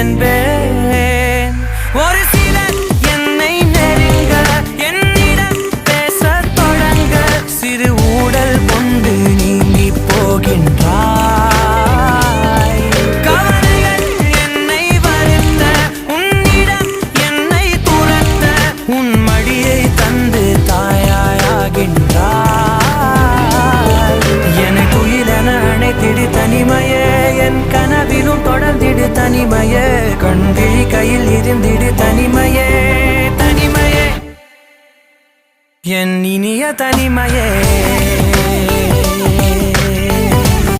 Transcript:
என்பேன். ஒரு சிலர் என்னை நெருங்க என்னிடம் பேச தொடங்க சிறு ஊடல் கொண்டு நீங்கி போகின்றாய். கவலைகள் என்னை வருத்த உன்னிடம் என்னை துரத்த உன் மடியை தந்து தாயாயாகின்றாய். என்னை துயிலென அணைத்திடு தனிமையே, என் கனவிலும் தொடர்ந்திடு தனிமையே, கண்விழி கையில் இருந்திடு தனிமையே தனிமையே, என் இனிய தனிமையே.